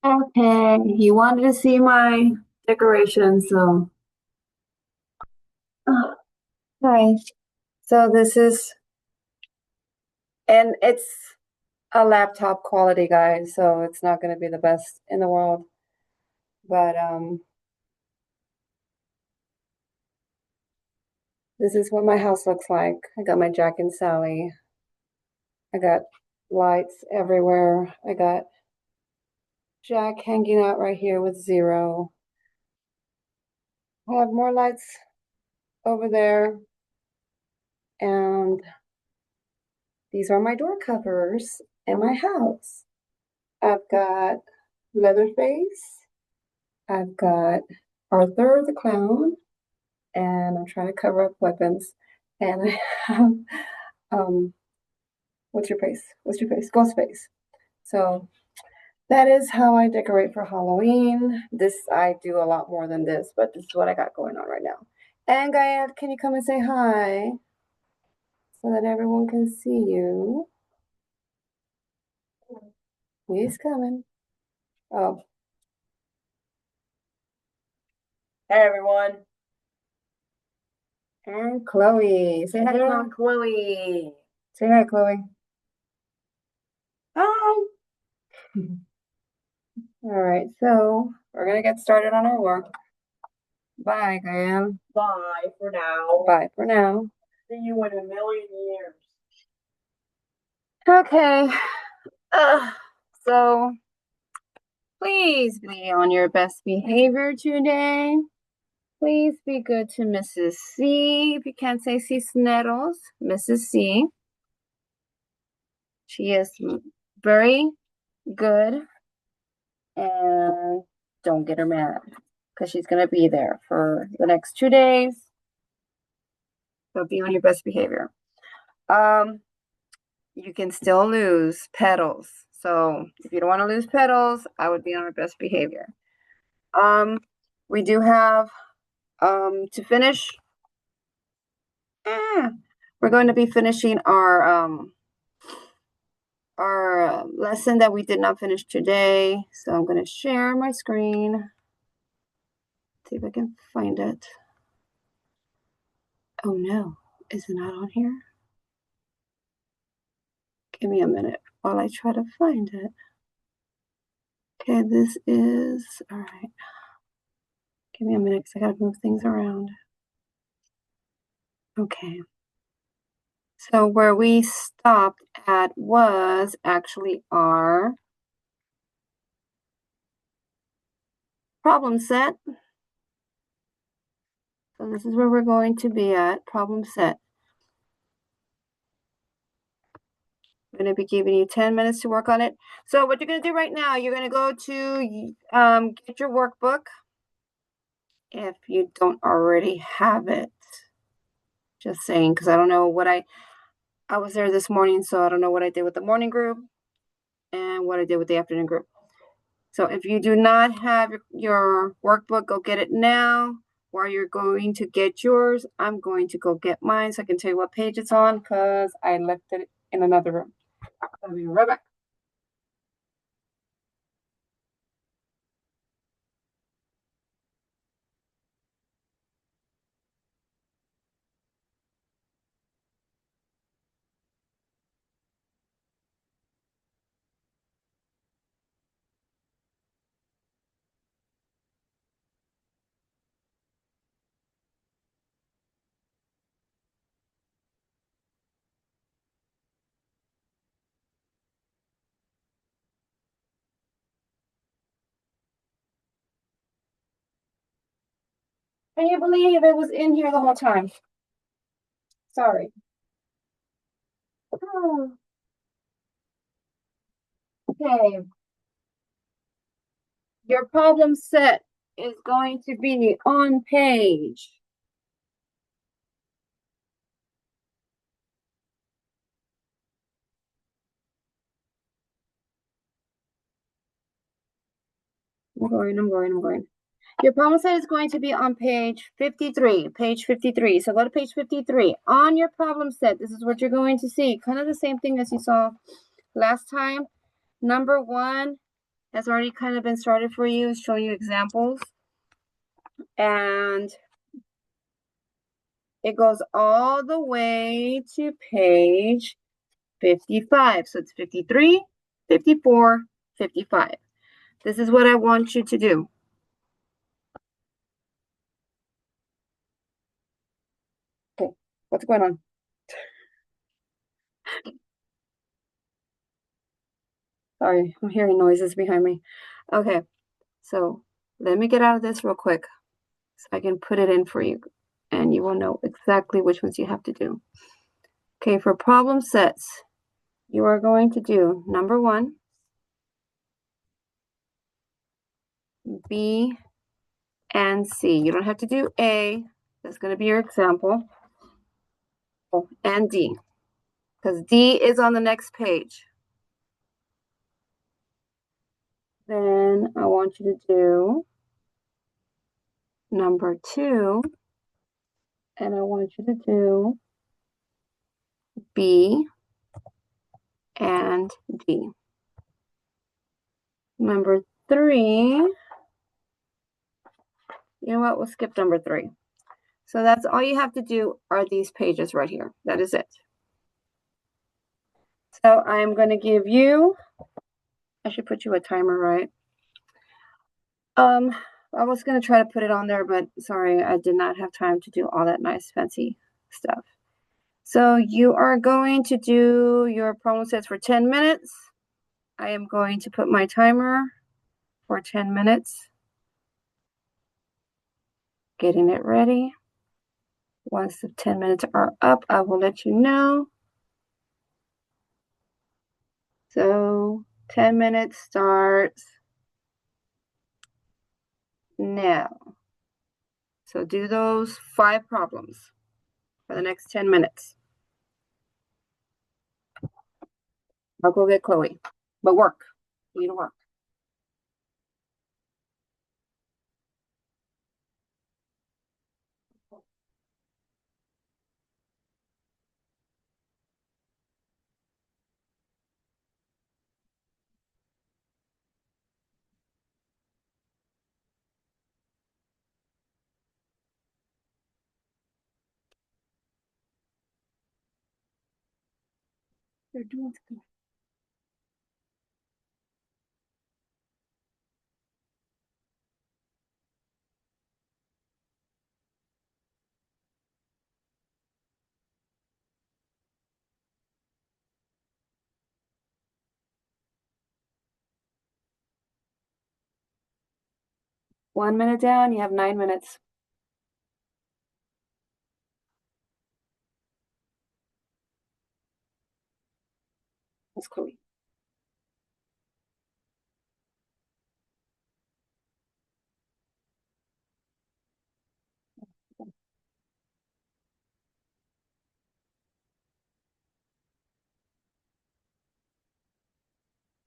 Okay, you wanted to see my decorations, so hi. So this is, and it's a laptop quality, guys, so it's not going to be the best in the world. But this is what my house looks like. I got my Jack and Sally. I got lights everywhere. I got Jack hanging out right here with Zero. I have more lights over there, and these are my door covers in my house. I've got Leatherface. I've got Arthur the Clown, and I'm trying to cover up weapons. And I have, um, what's your face? What's your face? Ghostface. So that is how I decorate for Halloween. This, I do a lot more than this, but this is what I got going on right now. And Gaia, can you come and say hi so that everyone can see you? He's coming. Oh, Hey everyone. and Chloe. Say hi, Chloe. Chloe. Say hi, Chloe. Hi. All right, so we're gonna get started on our work. Bye, Gaia. Bye for now. Bye for now. See you in a million years. Okay. Uh, so please be on your best behavior today. Please be good to Mrs. C. If you can't say Cisneros, Mrs. C. She is very good, and don't get her mad because she's going to be there for the next 2 days. So be on your best behavior. You can still lose petals. So if you don't want to lose petals, I would be on our best behavior. We do have to finish. We're going to be finishing our lesson that we did not finish today. So I'm going to share my screen. See if I can find it. Oh no, is it not on here? Give me a minute while I try to find it. Okay, this is, all right. Give me a minute because I got to move things around. Okay. So where we stopped at was actually our problem set. So this is where we're going to be at, problem set. I'm going to be giving you 10 minutes to work on it. So what you're going to do right now, you're going to go to get your workbook if you don't already have it. Just saying, because I don't know what I was there this morning, so I don't know what I did with the morning group and what I did with the afternoon group. So if you do not have your workbook, go get it now. While you're going to get yours, I'm going to go get mine so I can tell you what page it's on because I left it in another room. I'll be right back. Can you believe it was in here the whole time? Sorry. Oh, okay. Your problem set is going to be on page. I'm going. Your problem set is going to be on page 53. Page 53. So go to page 53. On your problem set, this is what you're going to see. Kind of the same thing as you saw last time. Number 1 has already kind of been started for you, showing you examples. And it goes all the way to page 55. So it's 53, 54, 55. This is what I want you to do. Okay, what's going on? Sorry, I'm hearing noises behind me. Okay, so let me get out of this real quick so I can put it in for you and you will know exactly which ones you have to do. Okay, for problem sets, you are going to do number 1, B, and C. You don't have to do A. That's going to be your example. Oh, and D, because D is on the next page. Then I want you to do number 2, and I want you to do B and D. Number 3, you know what? We'll skip number 3. So that's all you have to do are these pages right here. That is it. So I'm going to give you, I should put you a timer, right? I was going to try to put it on there, but sorry, I did not have time to do all that nice fancy stuff. So you are going to do your problem sets for 10 minutes. I am going to put my timer for 10 minutes. Getting it ready. Once the 10 minutes are up, I will let you know. So 10 minutes starts now. So do those 5 problems for the next 10 minutes. I'll go get Chloe. But work. You need to work. They're doing good. One minute down, you have 9 minutes. That's Chloe.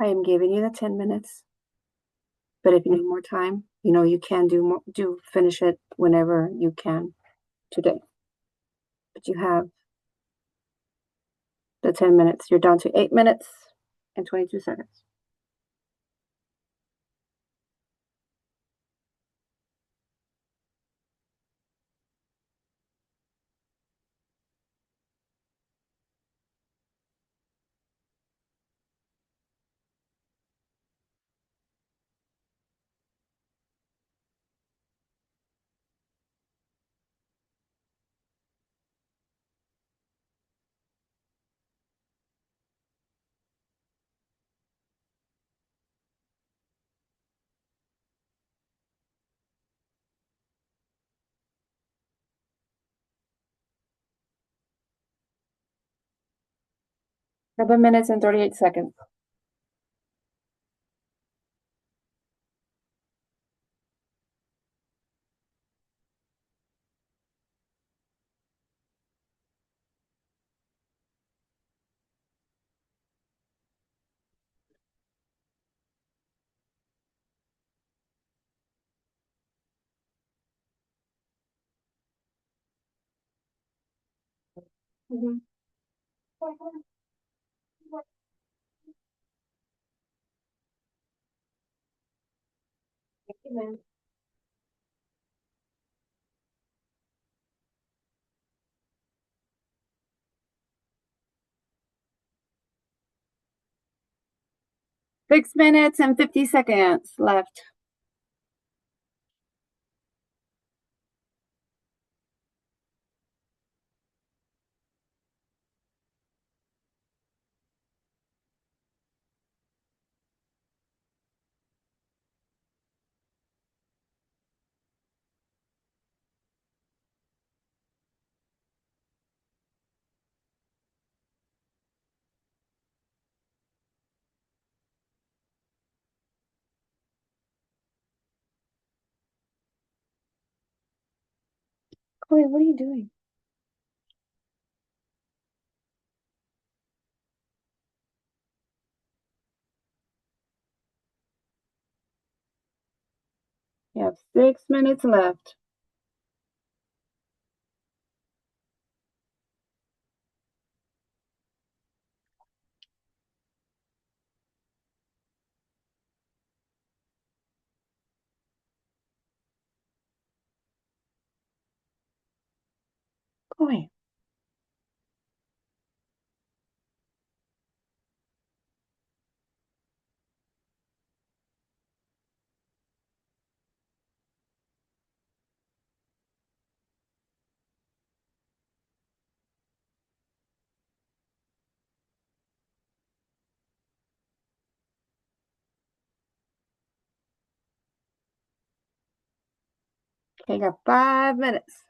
I am giving you the 10 minutes. But if you need more time, you know you can finish it whenever you can today. But you have the 10 minutes. You're down to 8 minutes and 22 seconds. Seven minutes and 38 seconds. Mhm. Amen. 6 minutes and 50 seconds left. Chloe, what are you doing? You have 6 minutes left. Chloe. Okay, you got 5 minutes.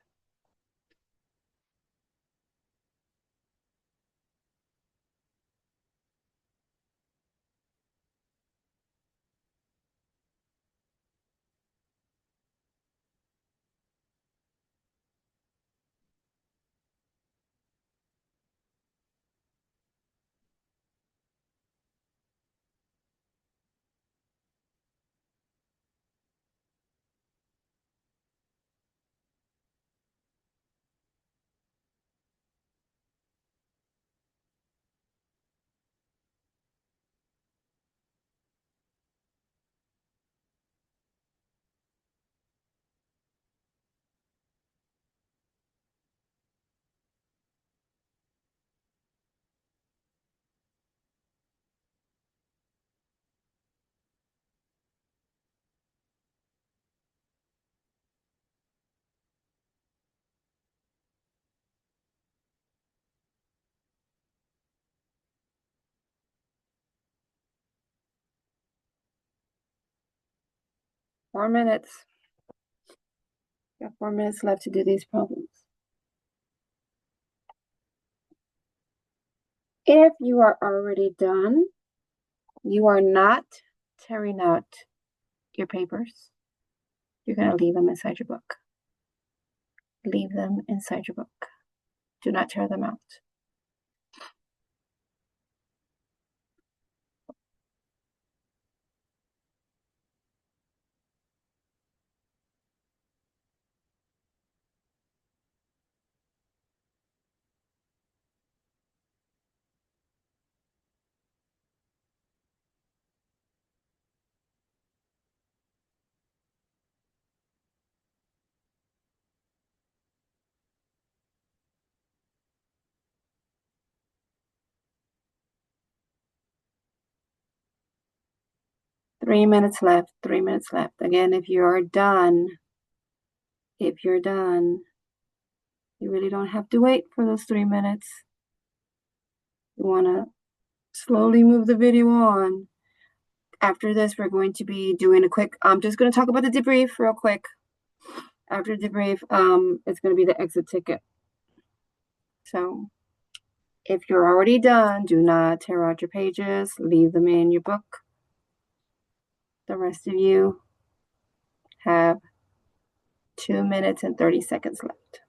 Four minutes. You got 4 minutes left to do these problems. If you are already done, you are not tearing out your papers. You're going to leave them inside your book. Leave them inside your book. Do not tear them out. Three minutes left. 3 minutes left. Again, if you're done, you really don't have to wait for those 3 minutes. You want to slowly move the video on. After this, we're going to be doing a quick, I'm just going to talk about the debrief real quick. After the debrief, it's going to be the exit ticket. So if you're already done, do not tear out your pages. Leave them in your book. The rest of you have 2 minutes and 30 seconds left.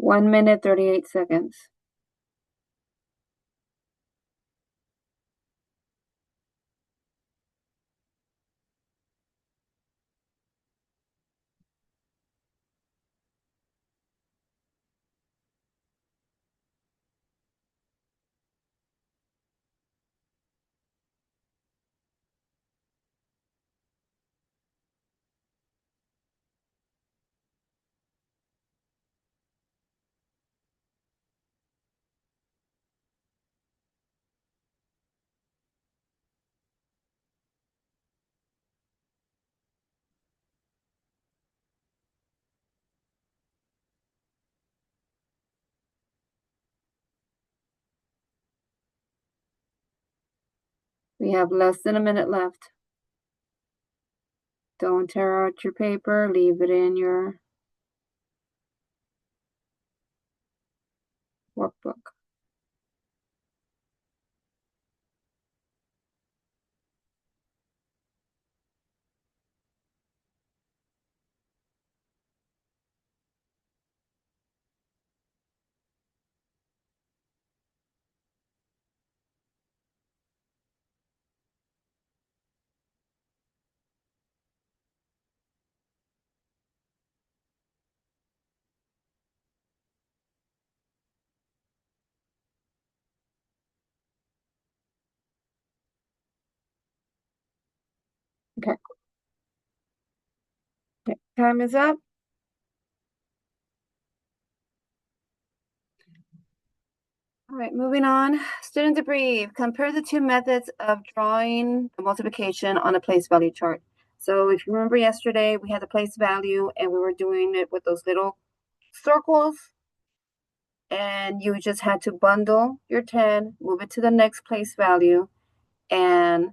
1 minute, 38 seconds. We have less than a minute left. Don't tear out your paper, leave it in your workbook. Okay. Okay. Time is up. All right, moving on. Student debrief. Compare the two methods of drawing the multiplication on a place value chart. So if you remember yesterday, we had the place value and we were doing it with those little circles. And you just had to bundle your 10, move it to the next place value, and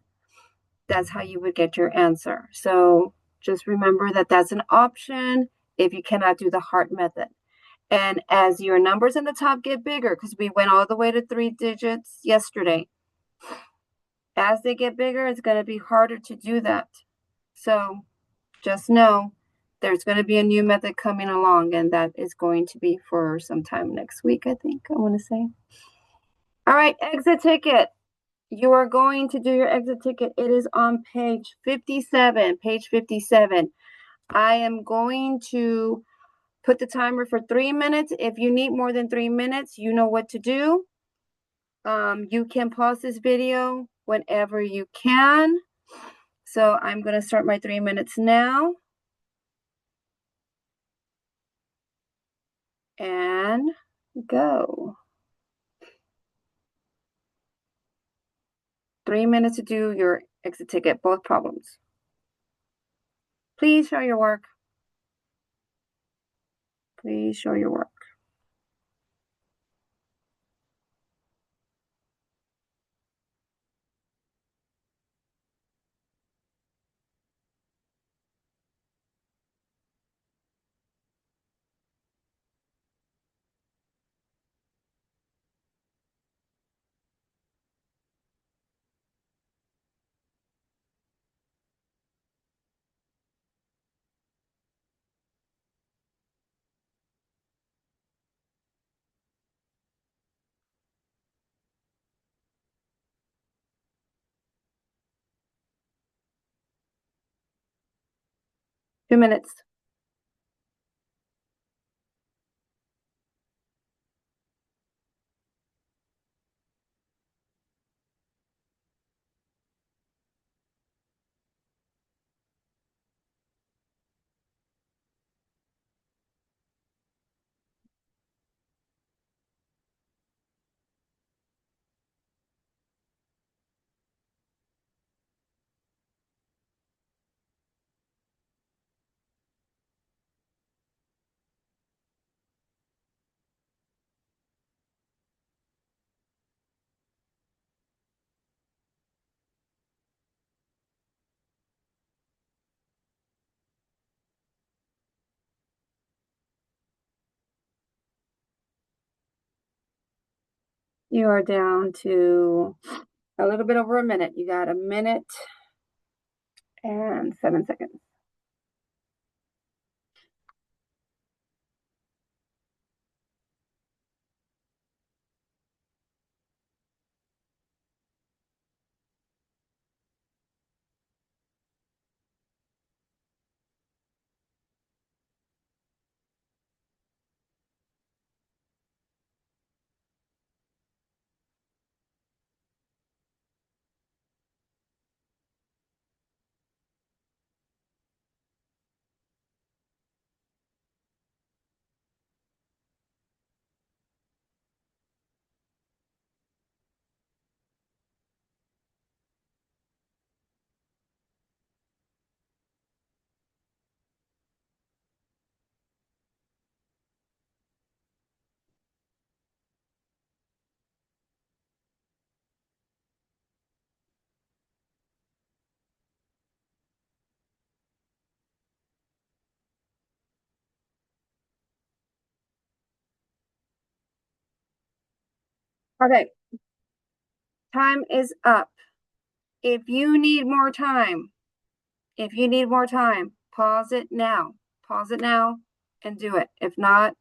that's how you would get your answer. So just remember that that's an option if you cannot do the heart method. And as your numbers in the top get bigger, because we went all the way to 3 digits yesterday, as they get bigger, it's going to be harder to do that. So just know there's going to be a new method coming along, and that is going to be for sometime next week, I think, I want to say. All right, exit ticket. You are going to do your exit ticket. It is on page 57. Page 57. I am going to put the timer for 3 minutes. If you need more than 3 minutes, you know what to do. You can pause this video whenever you can. So I'm going to start my 3 minutes now. And go. 3 minutes to do your exit ticket, both problems. Please show your work. Please show your work. Two minutes. You are down to a little bit over a minute. You got 1 minute and 7 seconds. Okay, time is up. If you need more time, pause it now. Pause it now and do it. If not,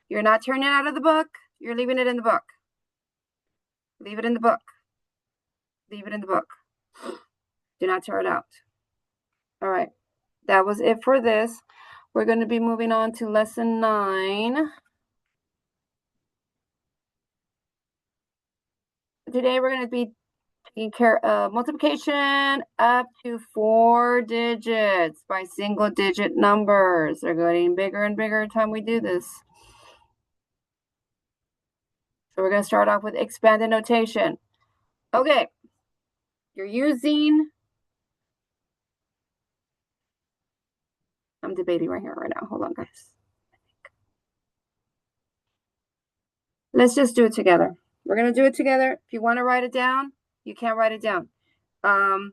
you're not turning it out of the book. You're leaving it in the book. Leave it in the book. Leave it in the book. Do not tear it out. All right. That was it for this. We're going to be moving on to lesson 9. Today we're going to be taking care of multiplication up to 4 digits by single digit numbers. They're getting bigger and bigger every time we do this. So we're going to start off with expanded notation. Okay. You're using, I'm debating right here, right now. Hold on, guys. Let's just do it together. We're going to do it together. If you want to write it down, you can write it down.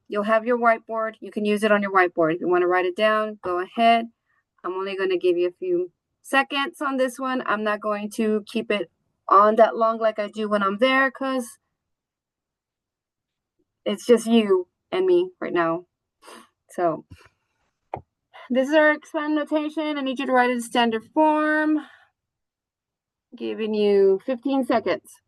You'll have your whiteboard. You can use it on your whiteboard. If you want to write it down, go ahead. I'm only going to give you a few seconds on this one. I'm not going to keep it on that long like I do when I'm there because it's just you and me right now. So this is our expanded notation. I need you to write it in standard form. Giving you 15 seconds.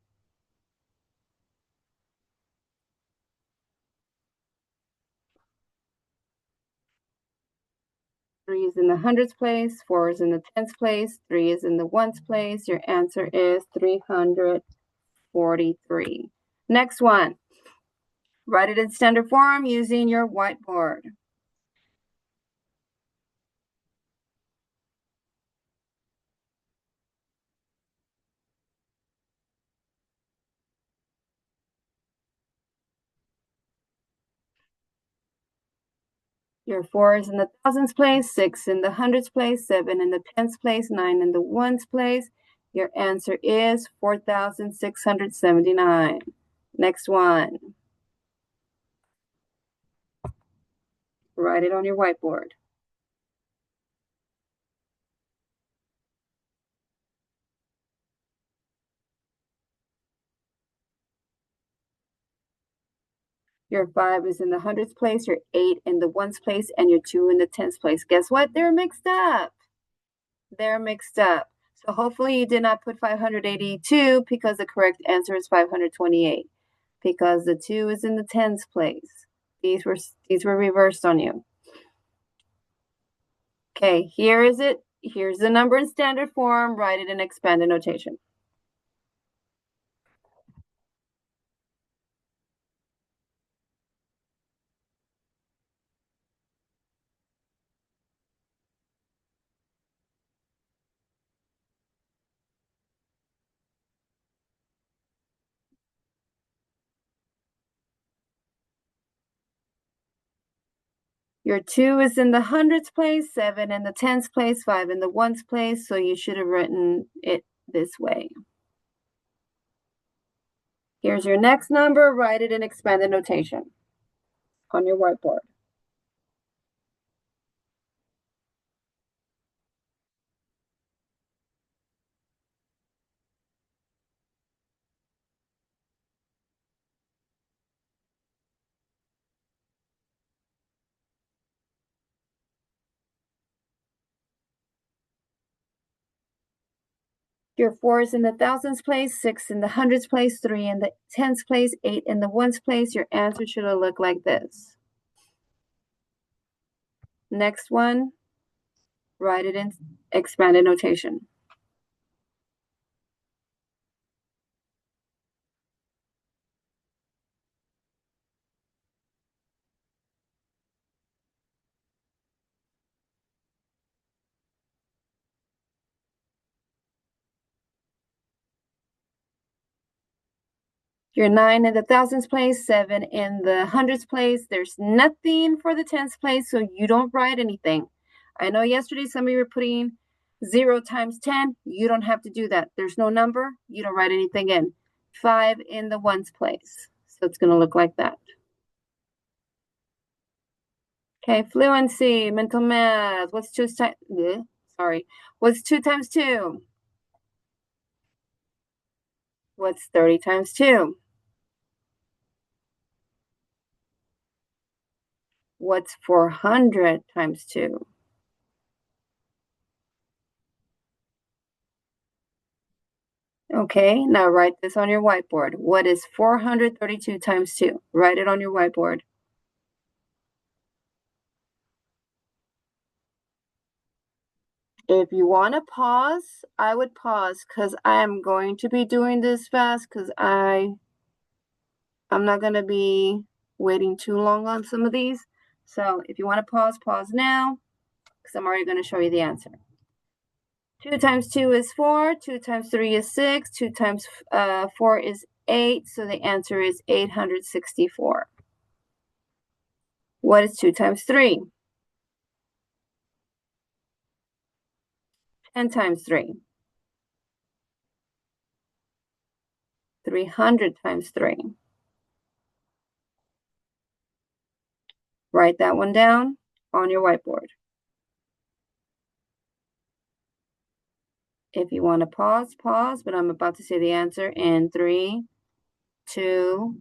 Three is in the hundreds place, 4 is in the tens place, 3 is in the ones place. Your answer is 343. Next one. Write it in standard form using your whiteboard. Your 4 is in the thousands place, 6 in the hundreds place, 7 in the tens place, 9 in the ones place. Your answer is 4,679. Next one. Write it on your whiteboard. Your 5 is in the hundreds place, your 8 in the ones place, and your 2 in the tens place. Guess what? They're mixed up. They're mixed up. So hopefully you did not put 582 because the correct answer is 528 because the 2 is in the tens place. These were reversed on you. Okay, here is it. Here's the number in standard form. Write it in expanded notation. Your 2 is in the hundreds place, 7 in the tens place, 5 in the ones place. So you should have written it this way. Here's your next number. Write it in expanded notation on your whiteboard. Your 4 is in the thousands place, 6 in the hundreds place, 3 in the tens place, 8 in the ones place. Your answer should have looked like this. Next one, write it in expanded notation. Your 9 in the thousands place, 7 in the hundreds place. There's nothing for the tens place, so you don't write anything. I know yesterday some of you were putting 0 times 10. You don't have to do that. There's no number. You don't write anything in. 5 in the ones place. So it's going to look like that. Okay, fluency, mental math. What's 2 times? What's 2 times 2? What's 30 times 2? What's 400 times 2? Okay, now write this on your whiteboard. What is 432 times 2? Write it on your whiteboard. If you want to pause, I would pause because I am going to be doing this fast because I'm not going to be waiting too long on some of these. So if you want to pause, pause now because I'm already going to show you the answer. 2 times 2 is 4. 2 times 3 is 6. 2 times 4 is 8. So the answer is 864. What is 2 times 3? 10 times 3. 300 times 3. Write that one down on your whiteboard. If you want to pause, pause, but I'm about to say the answer in 3, 2,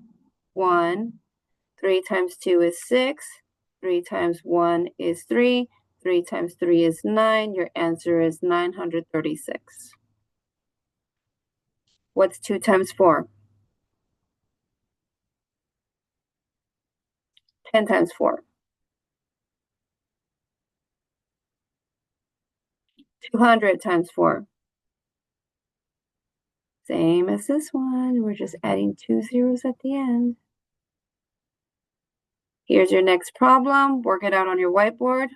1. 3 times 2 is 6. 3 times 1 is 3. 3 times 3 is 9. Your answer is 936. What's 2 times 4? 10 times 4. 200 times 4. Same as this one. We're just adding 2 zeros at the end. Here's your next problem. Work it out on your whiteboard.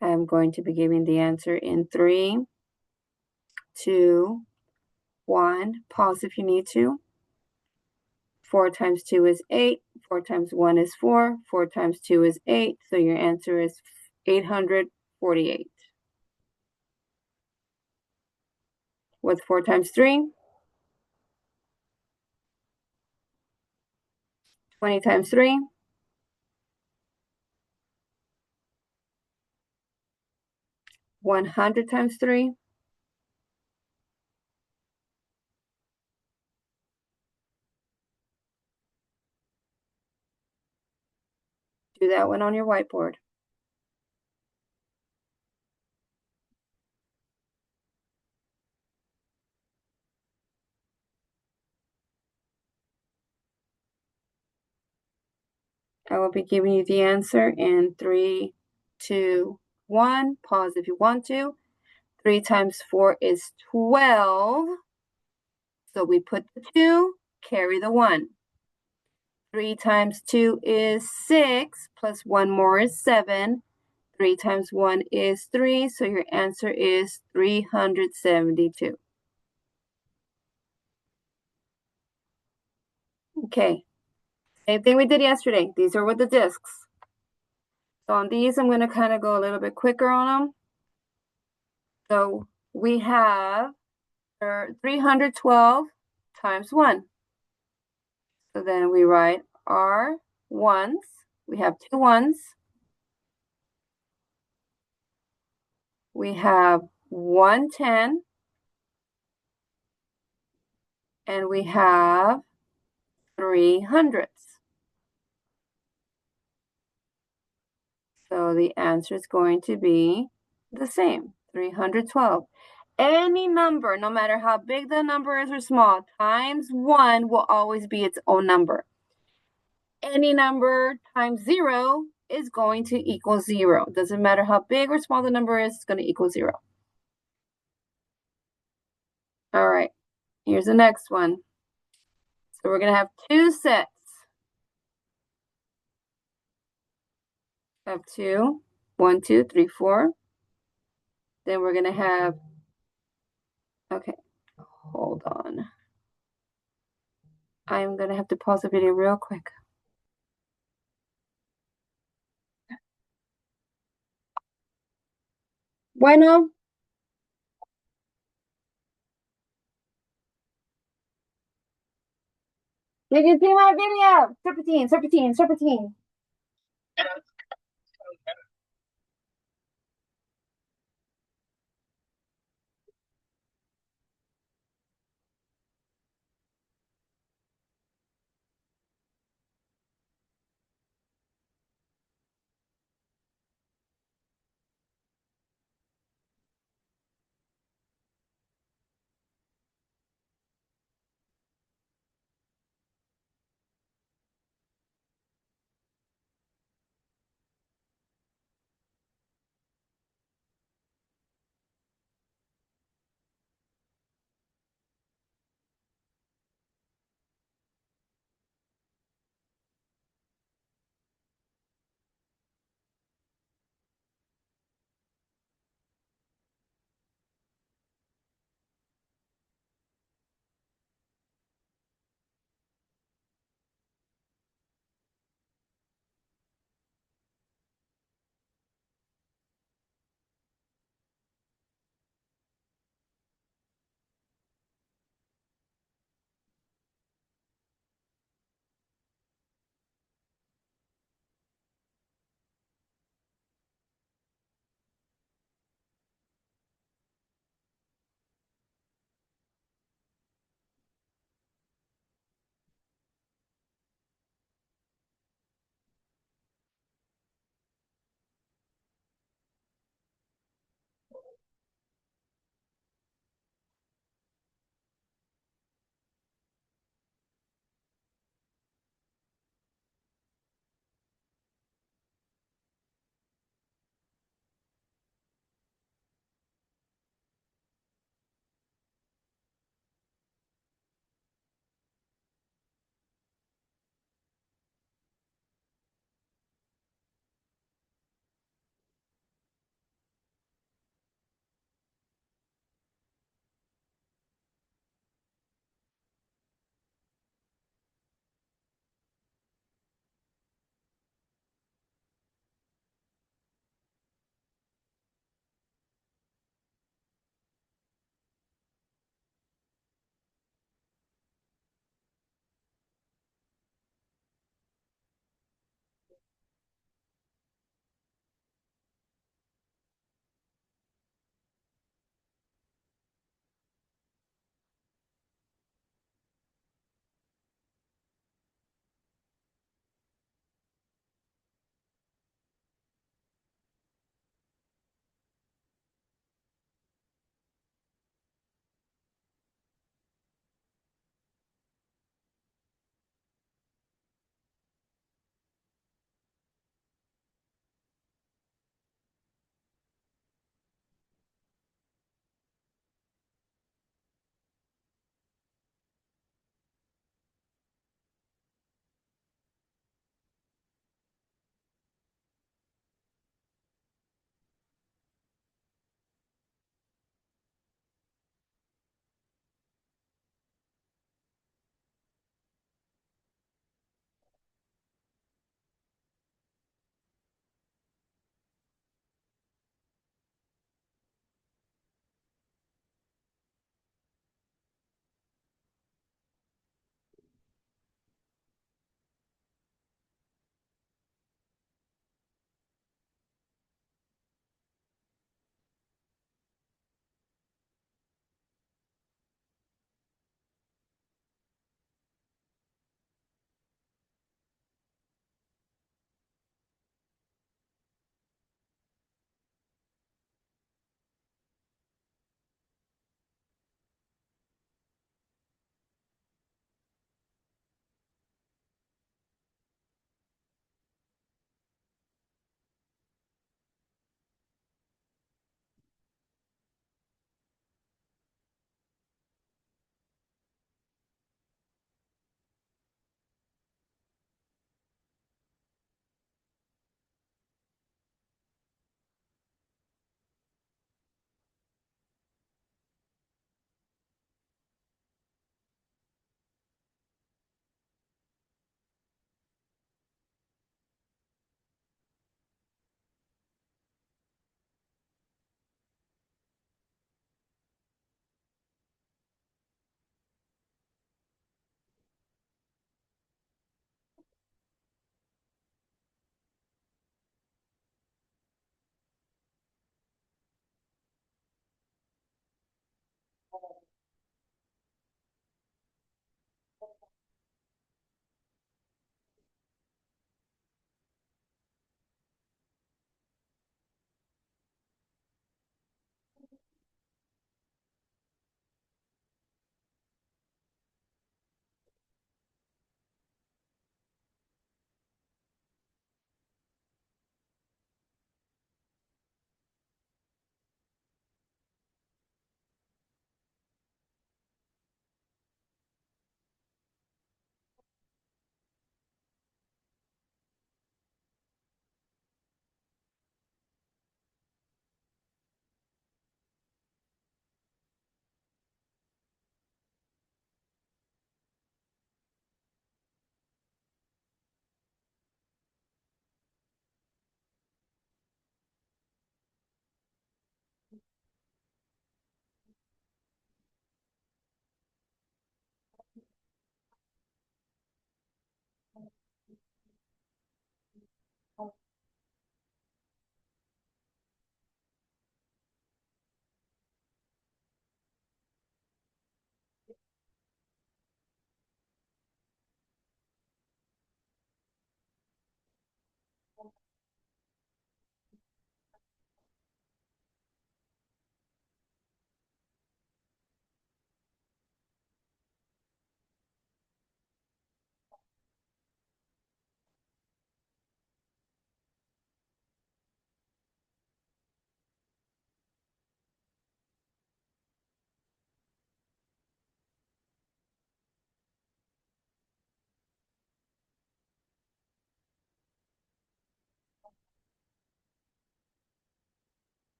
I'm going to be giving the answer in 3, 2, 1. Pause if you need to. 4 times 2 is 8. 4 times 1 is 4. 4 times 2 is 8. So your answer is 848. What's 4 times 3? 20 times 3. 100 times 3. Do that one on your whiteboard. I will be giving you the answer in 3, 2, 1. Pause if you want to. 3 times 4 is 12. So we put the 2, carry the 1. 3 times 2 is 6, plus 1 more is 7. 3 times 1 is 3, so your answer is 372. Okay, same thing we did yesterday. These are with the discs. So on these, I'm going to kind of go a little bit quicker on them. So we have 312 times 1. So then we write our ones. We have 2 ones. We have 110. And we have 3 hundredths. So the answer is going to be the same, 312. Any number, no matter how big the number is or small, times 1 will always be its own number. Any number times 0 is going to equal 0. Doesn't matter how big or small the number is, it's going to equal 0. All right, here's the next one. So we're going to have 2 sets of 2. 1, 2, 3, 4. Then we're going to have, okay, hold on. I'm going to have to pause the video real quick. Bueno. You can see my video. Serpentine, serpentine, serpentine.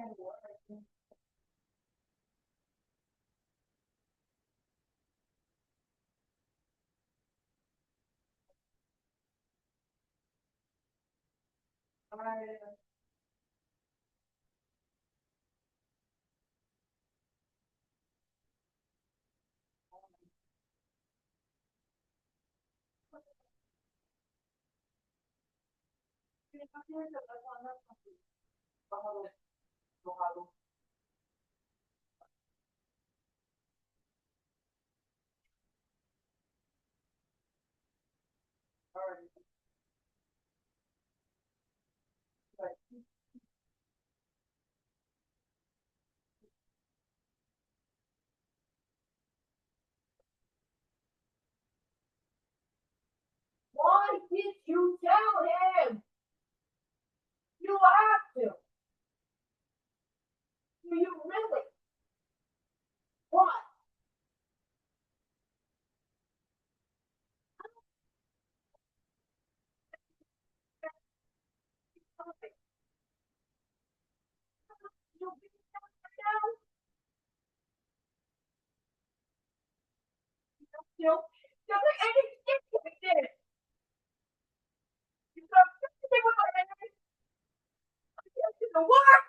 Why did you tell him? You have to. Do you really? What? You beat him down? You know, doesn't any stick to this. You got something with my enemy. To the work.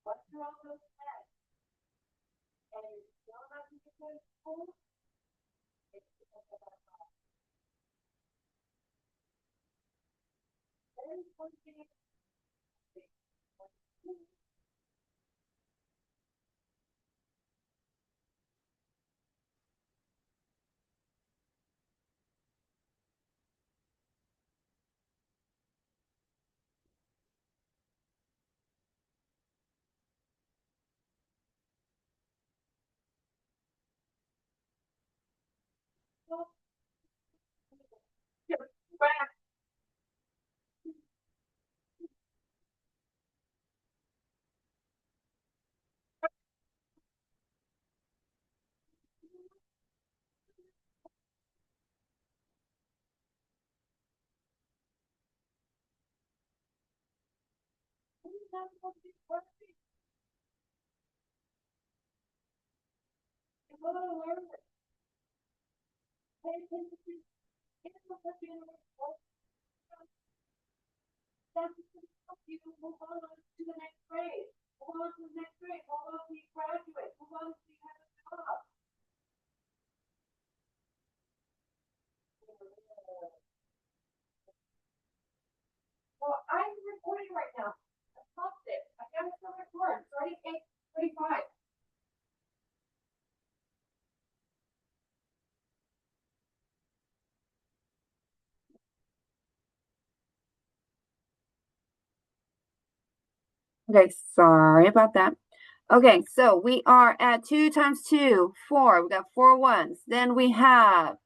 What's wrong with that? And you still not to get to school? It's because of that. Then one thing. Back. You move on to the next grade. Move on to the next grade. Move on to you graduate. Move on to you have a job. Well, I'm recording right now. I stopped it. I gotta still record. Starting 8:35. Okay, sorry about that. Okay, so we are at 2 times 2, 4. We got 4 ones. Then we have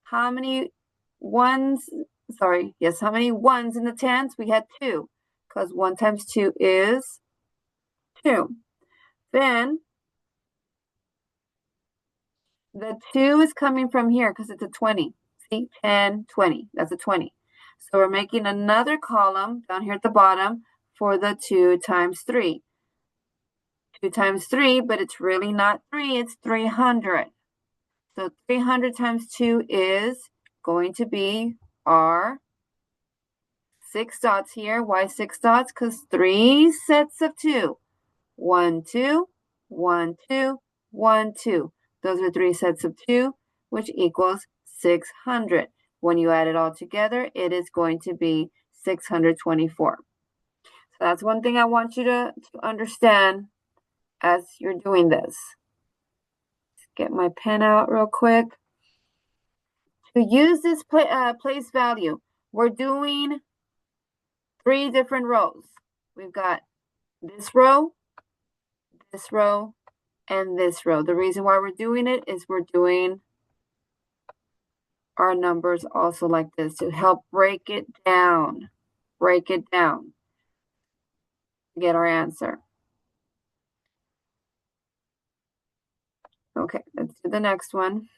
how many ones? Sorry, yes, how many ones in the tens? We had 2, because 1 times 2 is 2. Then the 2 is coming from here because it's a 20. See, 10, 20. That's a 20. So we're making another column down here at the bottom for the 2 times 3. 2 times 3, but it's really not 3, it's 300. So 300 times 2 is going to be our 6 dots here. Why 6 dots? Because 3 sets of 2. 1, 2, 1, 2, 1, 2. Those are 3 sets of 2, which equals 600. When you add it all together, it is going to be 624. So that's one thing I want you to understand as you're doing this. Get my pen out real quick. To use this place value, we're doing 3 different rows. We've got this row, and this row. The reason why we're doing it is we're doing our numbers also like this to help break it down to get our answer. Okay, let's do the next one.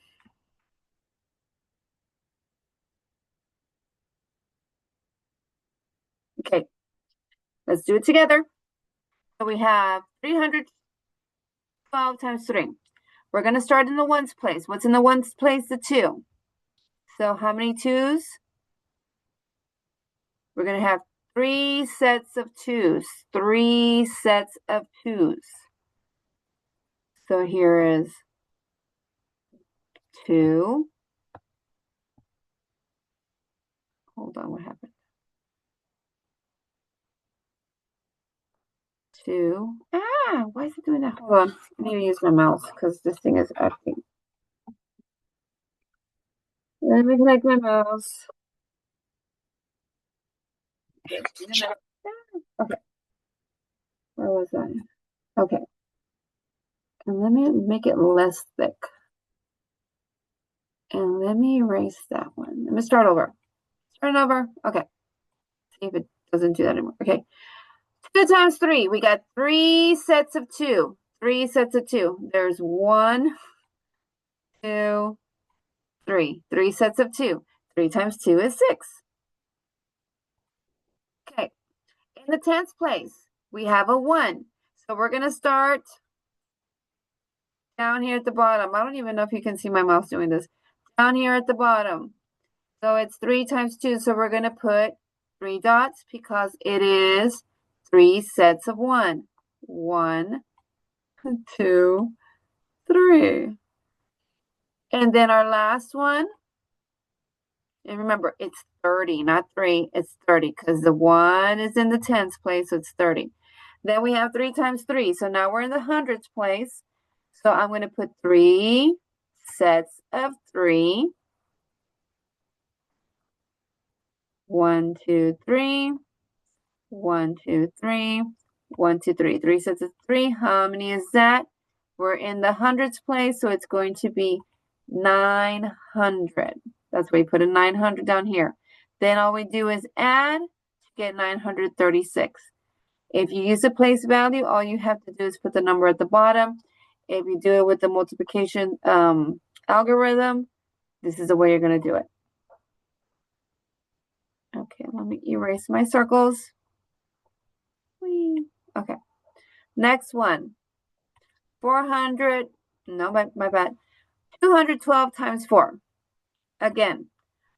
Okay, let's do it together. So we have 312 times 3. We're going to start in the ones place. What's in the ones place? The 2. So how many 2s? We're going to have 3 sets of 2s. 3 sets of 2s. So here is 2. Hold on, what happened? 2. Why is it doing that? Hold on. I need to use my mouse because this thing is acting. Let me connect my mouse. Okay. Where was I? Okay. And let me make it less thick. And let me erase that one. Let me start over. Start over. Okay. See if it doesn't do that anymore. Okay. 2 times 3. We got 3 sets of 2. 3 sets of 2. There's 1, 2, 3. 3 sets of 2. 3 times 2 is 6. Okay. In the tens place, we have a 1. So we're going to start down here at the bottom. I don't even know if you can see my mouse doing this. Down here at the bottom. So it's 3 times 2. So we're going to put 3 dots because it is 3 sets of 1. 1, 2, 3. And then our last one. And remember, it's 30, not 3. It's 30 because the 1 is in the tens place, so it's 30. Then we have 3 times 3. So now we're in the hundreds place. So I'm going to put 3 sets of 3. 1, 2, 3. 1, 2, 3. 1, 2, 3. 3 sets of 3. How many is that? We're in the hundreds place, so it's going to be 900. That's why we put a 900 down here. Then all we do is add to get 936. If you use a place value, all you have to do is put the number at the bottom. If you do it with the multiplication algorithm, this is the way you're going to do it. Okay, let me erase my circles. Whee. Okay, next one. 400, no, my bad. 212 times 4. Again,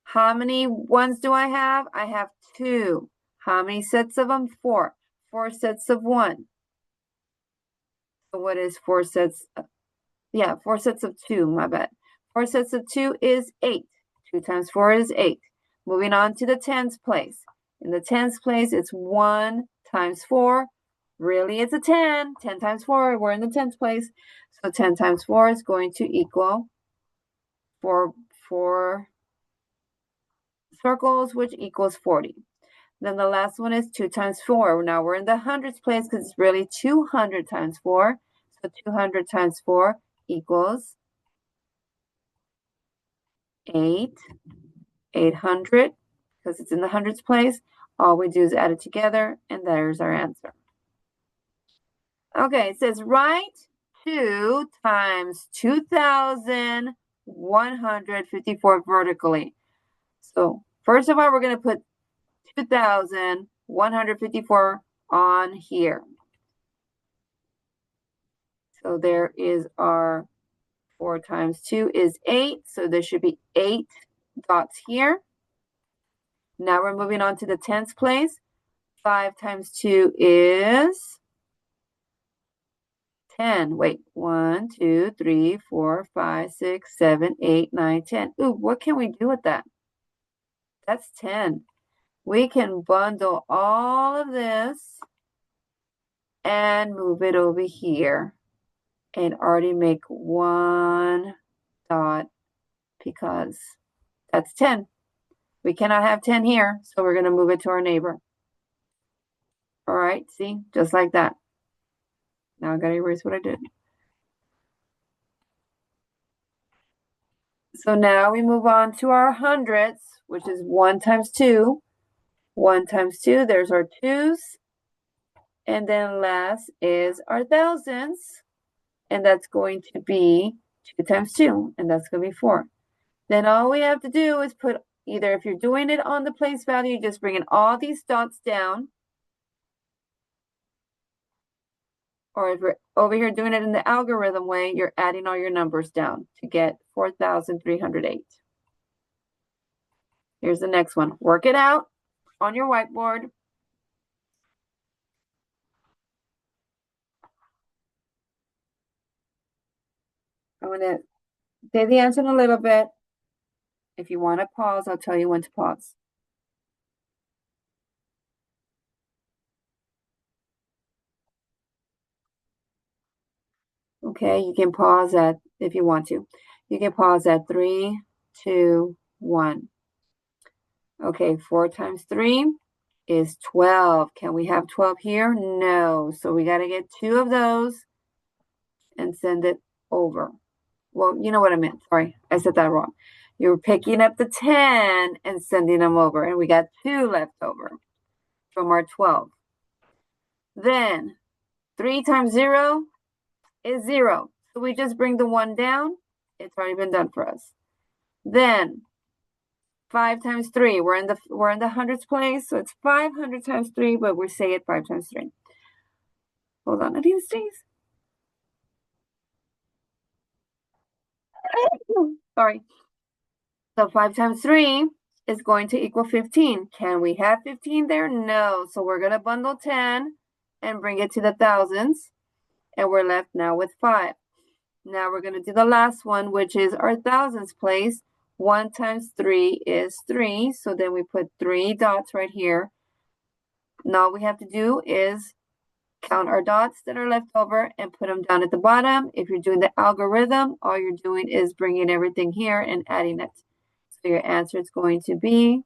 how many ones do I have? I have 2. How many sets of them? 4. 4 sets of 1. So what is 4 sets? 4 sets of 2, my bad. 4 sets of 2 is 8. 2 times 4 is 8. Moving on to the tens place. In the tens place, it's 1 times 4. Really, it's a 10. 10 times 4, we're in the tens place. So 10 times 4 is going to equal 4 circles, which equals 40. Then the last one is 2 times 4. Now we're in the hundreds place because it's really 200 times 4. So 200 times 4 equals 800, because it's in the hundreds place. All we do is add it together, and there's our answer. Okay, it says write 2 times 2,154 vertically. So first of all, we're going to put 2,154 on here. So there is our 4 times 2 is 8. So there should be 8 dots here. Now we're moving on to the tens place. 5 times 2 is 10. Wait, 1, 2, 3, 4, 5, 6, 7, 8, 9, 10. Ooh, what can we do with that? That's 10. We can bundle all of this and move it over here and already make 1 dot because that's 10. We cannot have 10 here, so we're going to move it to our neighbor. All right, see, just like that. Now I got to erase what I did. So now we move on to our hundreds, which is 1 times 2. 1 times 2, there's our 2's. And then last is our thousands. And that's going to be 2 times 2, and that's going to be 4. Then all we have to do is put either, if you're doing it on the place value, just bringing all these dots down. Or if we're over here doing it in the algorithm way, you're adding all your numbers down to get 4,308. Here's the next one. Work it out on your whiteboard. I'm going to say the answer in a little bit. If you want to pause, I'll tell you when to pause. Okay, you can pause at, if you want to. You can pause at 3, 2, 1. Okay, 4 times 3 is 12. Can we have 12 here? No. So we got to get 2 of those and send it over. Well, you know what I meant. Sorry, I said that wrong. You're picking up the 10 and sending them over. And we got 2 left over from our 12. Then 3 times 0 is 0. So we just bring the 1 down. It's already been done for us. Then 5 times 3, we're in the hundreds place, so it's 500 times 3, but we say it 5 times 3. Hold on, I need to sneeze. Sorry. So 5 times 3 is going to equal 15. Can we have 15 there? No. So we're going to bundle 10 and bring it to the thousands, and we're left now with 5. Now we're going to do the last one, which is our thousands place. 1 times 3 is 3. So then we put 3 dots right here. And all we have to do is count our dots that are left over and put them down at the bottom. If you're doing the algorithm, all you're doing is bringing everything here and adding it. So your answer is going to be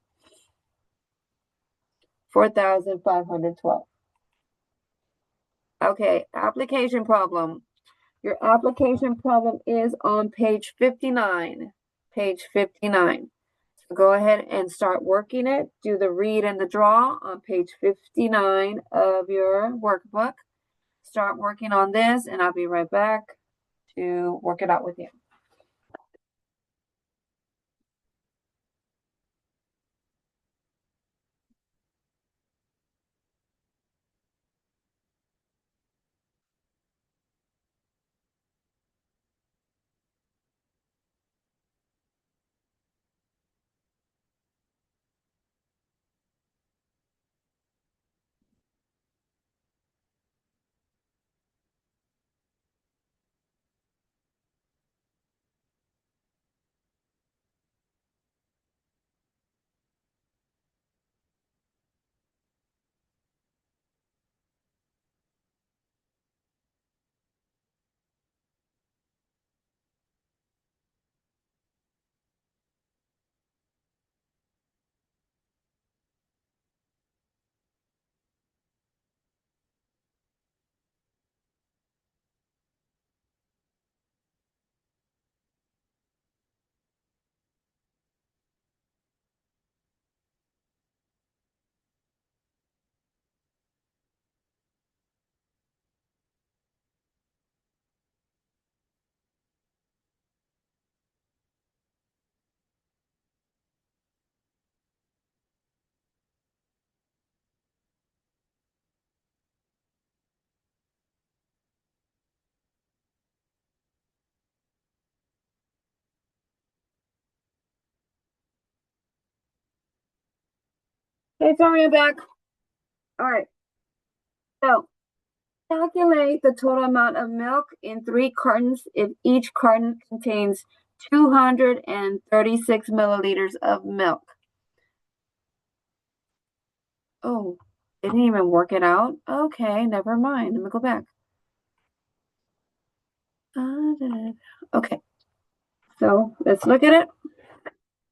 4,512. Okay, application problem. Your application problem is on page 59. Page 59. So go ahead and start working it. Do the read and the draw on page 59 of your workbook. Start working on this, and I'll be right back to work it out with you. Hey, sorry, I'm back. All right. So calculate the total amount of milk in 3 cartons if each carton contains 236 milliliters of milk. Oh, it didn't even work it out? Okay, never mind. Let me go back. Okay, so let's look at it.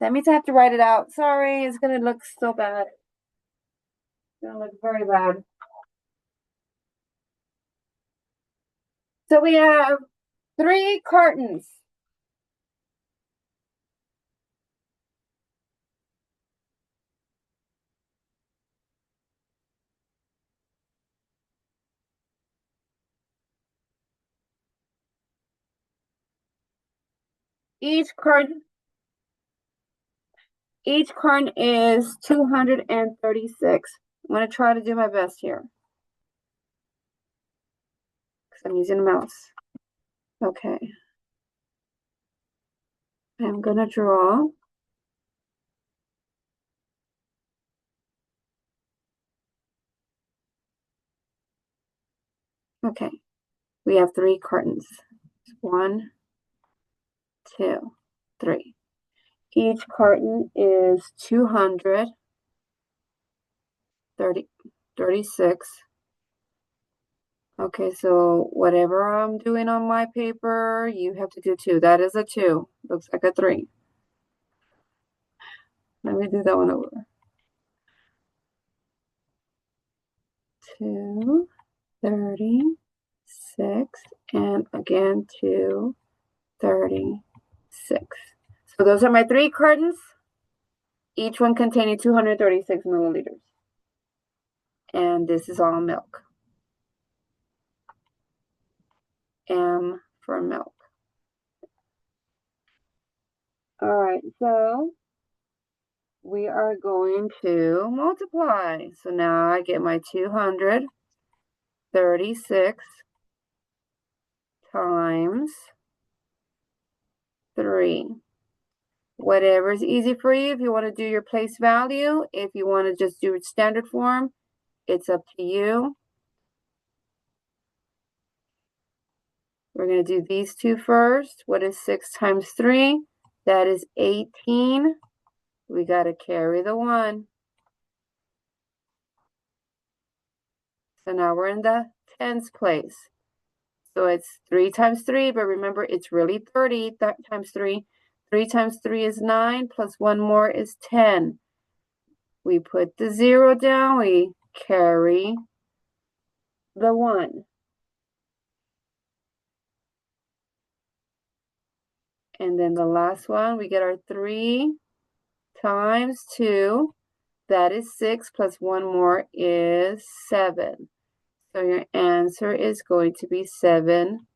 That means I have to write it out. Sorry, it's going to look so bad. It's going to look very bad. So we have 3 cartons. Each carton is 236. I'm going to try to do my best here. Because I'm using a mouse. Okay. I'm going to draw. Okay. We have 3 cartons. 1, 2, 3. Each carton is 236. Okay, so whatever I'm doing on my paper, you have to do 2. That is a 2. Looks like a 3. Let me do that one over. 236, and again 236. So those are my 3 cartons, each one containing 236 milliliters. And this is all milk. M for milk. All right, so we are going to multiply. So now I get my 236 times 3. Whatever is easy for you. If you want to do your place value, if you want to just do it standard form, it's up to you. We're going to do these 2 first. What is 6 times 3? That is 18. We got to carry the 1. So now we're in the tens place. So it's 3 times 3, but remember it's really 30 times 3. 3 times 3 is 9, plus 1 more is 10. We put the 0 down, we carry the 1. And then the last one, we get our 3 times 2. That is 6, plus 1 more is 7. So your answer is going to be 7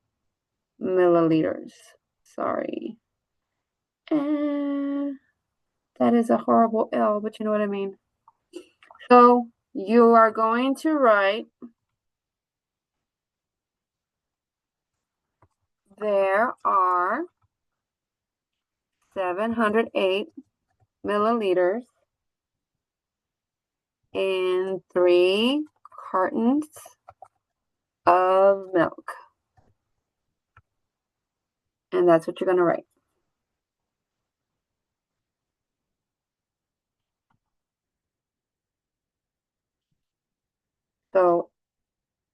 milliliters. Sorry. And that is a horrible L, but you know what I mean. So you are going to write, there are 708 milliliters in 3 cartons of milk. And that's what you're going to write. So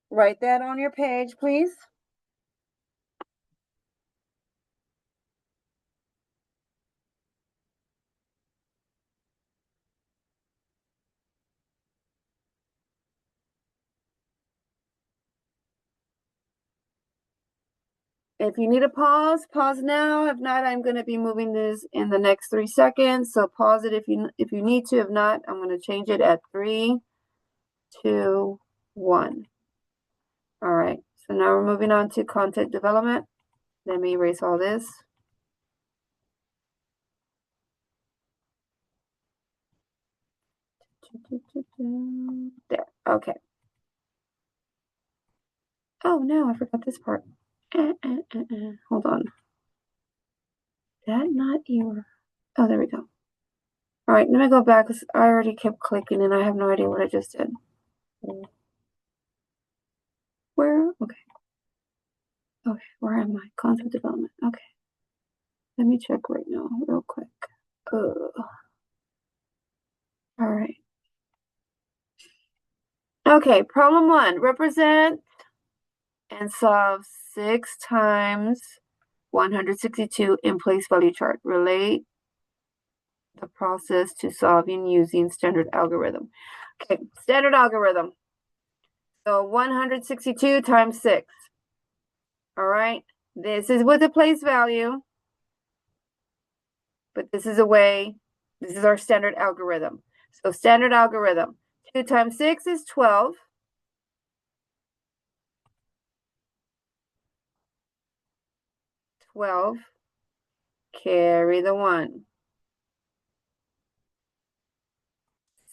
write that on your page, please. If you need a pause, pause now. If not, I'm going to be moving this in the next 3 seconds. So pause it if you need to. If not, I'm going to change it at 3, 2, 1. All right. So now we're moving on to content development. Let me erase all this. There. Okay. Oh no, I forgot this part. Hold on. That not your. Oh, there we go. All right, let me go back because I already kept clicking and I have no idea what I just did. Where? Okay. Okay, where am I? Concept development. Okay. Let me check right now, real quick. All right. Okay, problem 1. Represent and solve 6 times 162 in place value chart. Relate the process to solving using standard algorithm. Okay, standard algorithm. So 162 times 6. All right, this is with a place value, but this is our standard algorithm. So standard algorithm, 2 times 6 is 12. 12. carry the 1.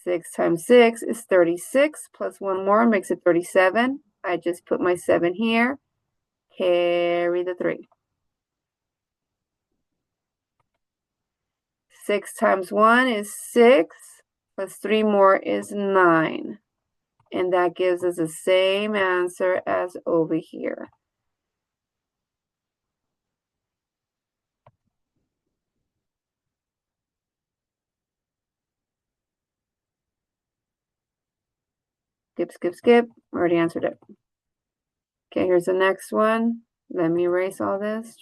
6 times 6 is 36, plus 1 more makes it 37. I just put my 7 here, carry the 3. 6 times 1 is 6, plus 3 more is 9. And that gives us the same answer as over here. Skip, skip, skip. Already answered it. Okay, here's the next one. Let me erase all this.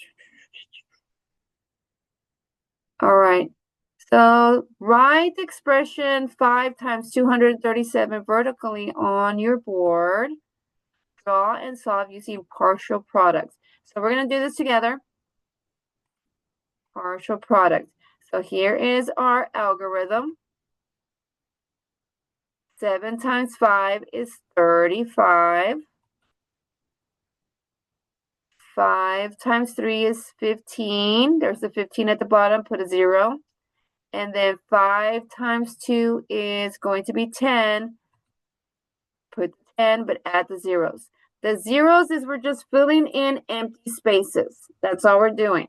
All right. So write the expression 5 times 237 vertically on your board. Draw and solve using partial products. So we're going to do this together. Partial product. So here is our algorithm. 7 times 5 is 35. 5 times 3 is 15. There's the 15 at the bottom, put a 0. And then 5 times 2 is going to be 10. Put 10, but add the zeros. The zeros is we're just filling in empty spaces. That's all we're doing.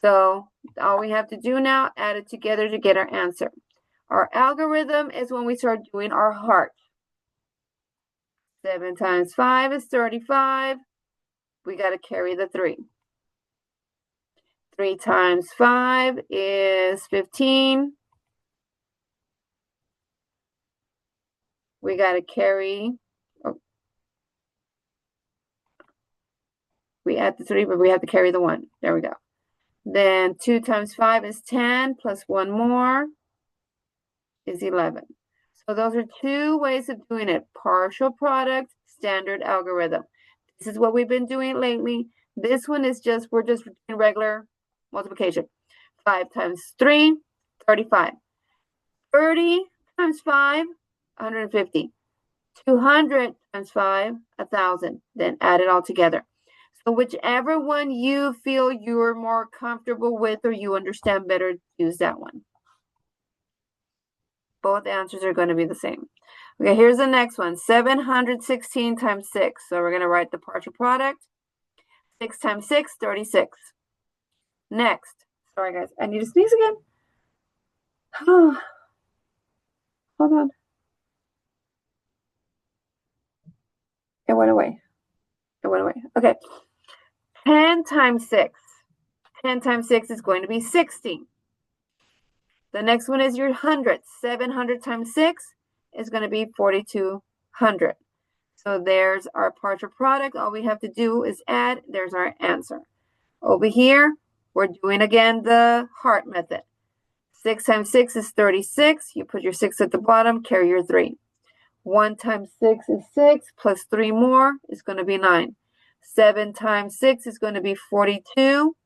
So all we have to do now, add it together to get our answer. Our algorithm is when we start doing our heart. 7 times 5 is 35. We got to carry the 3. 3 times 5 is 15. We got to carry, we add the 3, but we have to carry the 1. There we go. Then 2 times 5 is 10, plus 1 more is 11. So those are 2 ways of doing it. Partial product, standard algorithm. This is what we've been doing lately. This one is just, we're just doing regular multiplication. 5 times 3, 35. 30 times 5, 150. 200 times 5, 1,000. Then add it all together. So whichever one you feel you're more comfortable with or you understand better, use that one. Both answers are going to be the same. Okay, here's the next one. 716 times 6. So we're going to write the partial product. 6 times 6, 36. Next. Sorry, guys. I need to sneeze again. Hold on. It went away. It went away. Okay. 10 times 6. 10 times 6 is going to be 60. The next one is your hundredths. 700 times 6 is going to be 4,200. So there's our partial product. All we have to do is add. There's our answer. Over here, we're doing again the heart method. 6 times 6 is 36. You put your 6 at the bottom, carry your 3. 1 times 6 is 6, plus 3 more is going to be 9. 7 times 6 is going to be 42.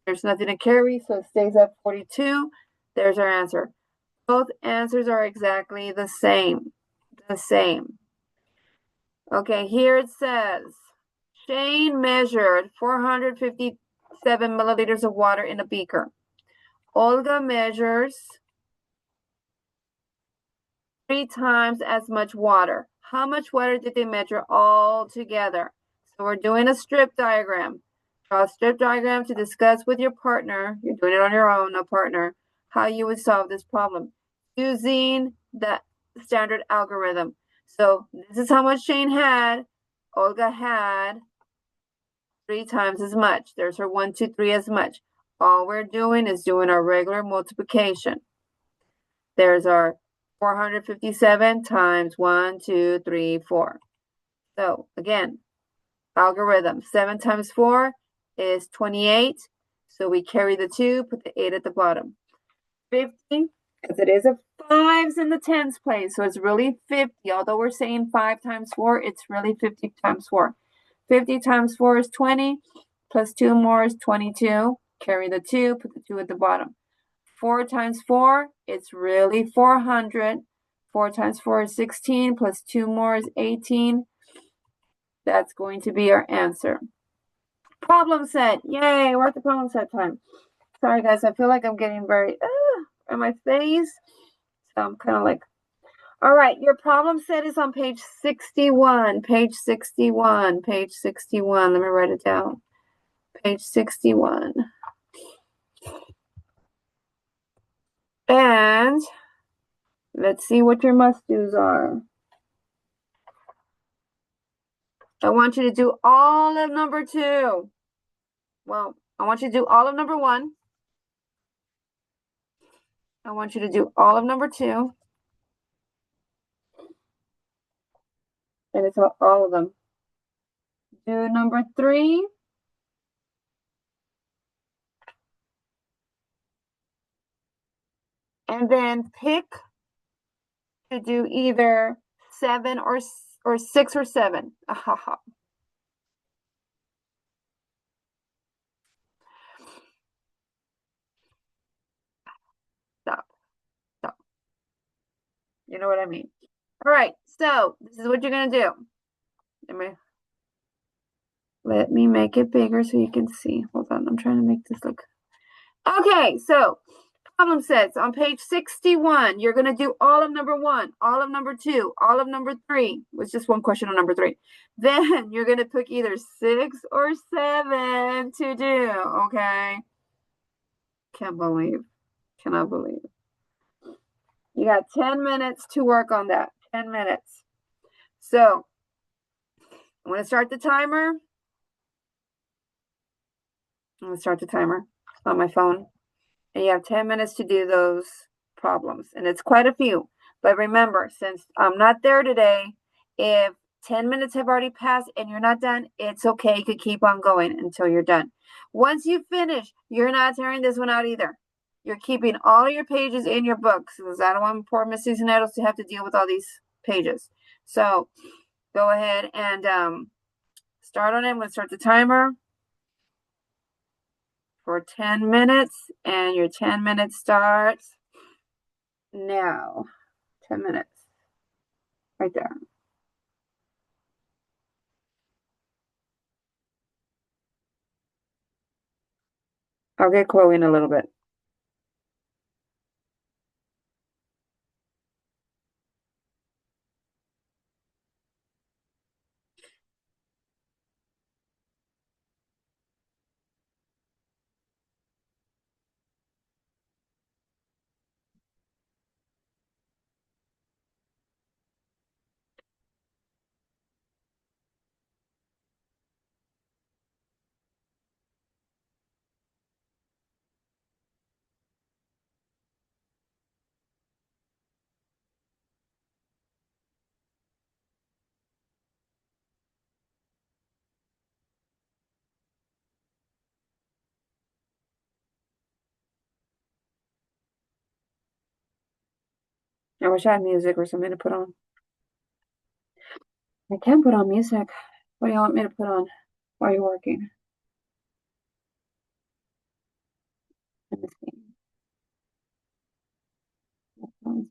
There's nothing to carry, so it stays at 42. There's our answer. Both answers are exactly the same. The same. Okay, here it says, Shane measured 457 milliliters of water in a beaker. Olga measures 3 times as much water. How much water did they measure all together? So we're doing a strip diagram. Draw a strip diagram to discuss with your partner. You're doing it on your own, no partner. How you would solve this problem using the standard algorithm. So this is how much Shane had. Olga had 3 times as much. There's her 1, 2, 3 as much. All we're doing is doing our regular multiplication. There's our 457 times 1, 2, 3, 4. So again, algorithm. 7 times 4 is 28. So we carry the 2, put the 8 at the bottom. 50, because it is a 5's in the tens place, so it's really 50. Although we're saying 5 times 4, it's really 50 times 4. 50 times 4 is 20, plus 2 more is 22. Carry the 2, put the 2 at the bottom. 4 times 4, it's really 400. 4 times 4 is 16, plus 2 more is 18. That's going to be our answer. Problem set. Yay, we're at the problem set time. Sorry, guys. I feel like I'm getting very on my face. So I'm kind of like, all right. Your problem set is on page 61. Page 61. Page 61. Let me write it down. Page 61. And let's see what your must-dos are. I want you to do all of number 2. Well, I want you to do all of number 1. I want you to do all of number 2. And it's all of them. Do number 3. And then pick to do either 7 or 6 or 7. Stop. Stop. You know what I mean? All right. So this is what you're going to do. Let me make it bigger so you can see. Hold on. I'm trying to make this look. Okay. So problem sets on page 61. You're going to do all of number 1, all of number 2, all of number 3. Was just one question on number 3. Then you're going to pick either 6 or 7 to do. Okay. Cannot believe. You got 10 minutes to work on that. 10 minutes. So I'm going to start the timer. I'm going to start the timer on my phone. And you have 10 minutes to do those problems. And it's quite a few. But remember, since I'm not there today, if 10 minutes have already passed and you're not done, it's okay. You could keep on going until you're done. Once you finish, you're not tearing this one out either. You're keeping all of your pages in your books because I don't want poor Miss Cisneros to have to deal with all these pages. So go ahead and start on it. I'm going to start the timer for 10 minutes, and your 10 minutes starts now. 10 minutes. Right there. I'll get Chloe in a little bit. I wish I had music or something to put on. I can put on music. What do you want me to put on while you're working? Let me see.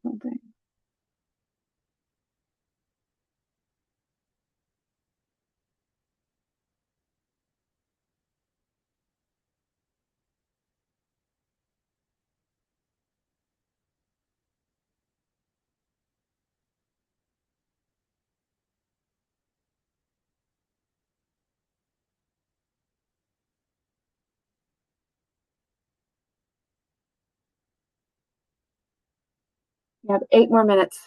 Something. You have 8 more minutes.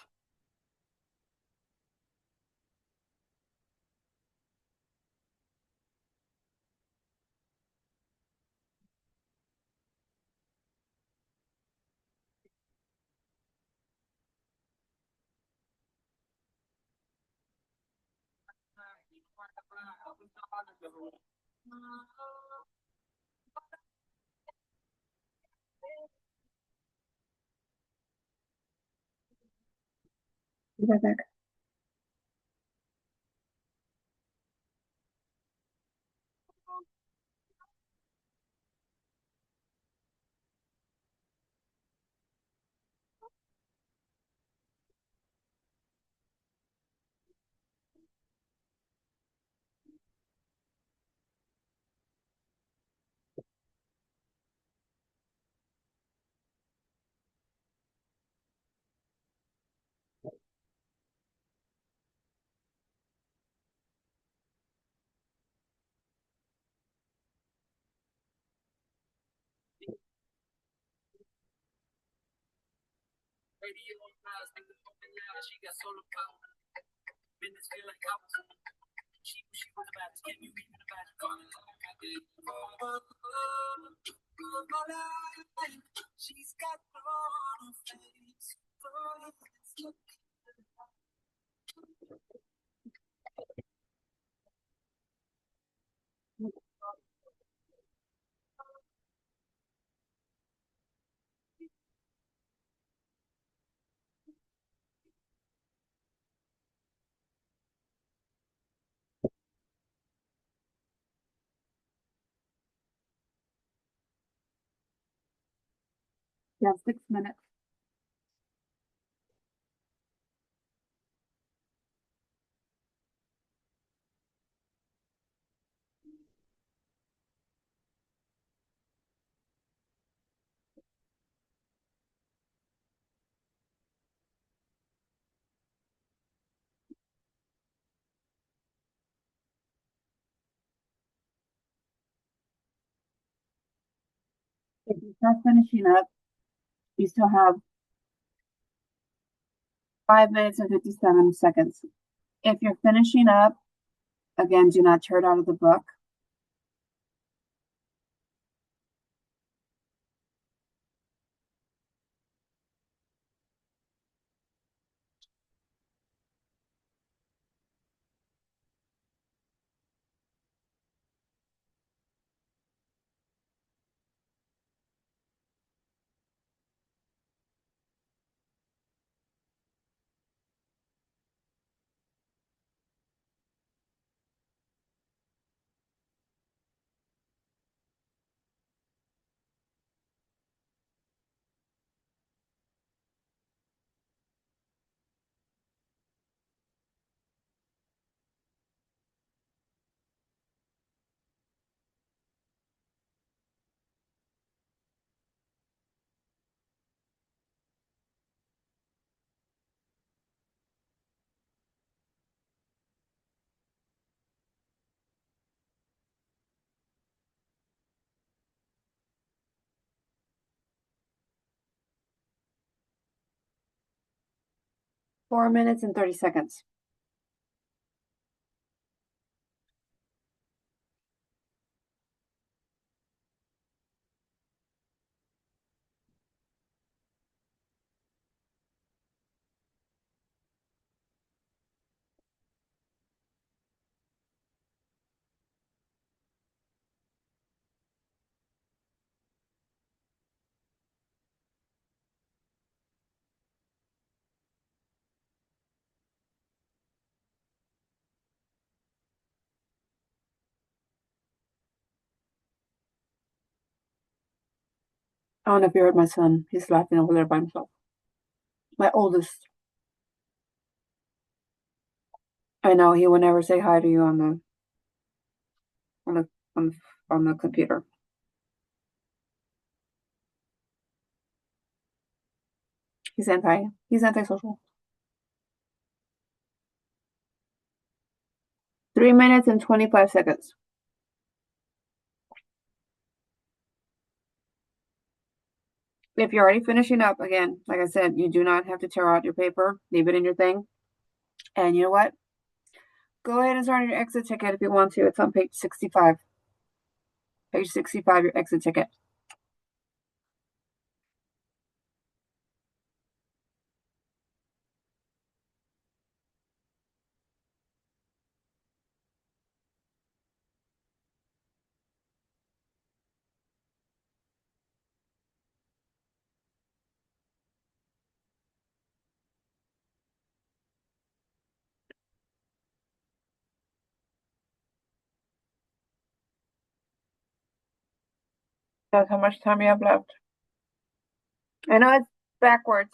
Be right back. You have 6 minutes. If you start finishing up, you still have 5 minutes and 57 seconds. If you're finishing up, again, do not tear it out of the book. Four minutes and 30 seconds. I don't know if you heard my son. He's laughing over there by himself. My oldest. I know he would never say hi to you on the on the on, on the computer. He's antisocial. 3 minutes and 25 seconds. If you're already finishing up, again, like I said, you do not have to tear out your paper. Leave it in your thing. And you know what? Go ahead and start on your exit ticket if you want to. It's on page 65. Page 65, your exit ticket. That's how much time you have left. I know it's backwards,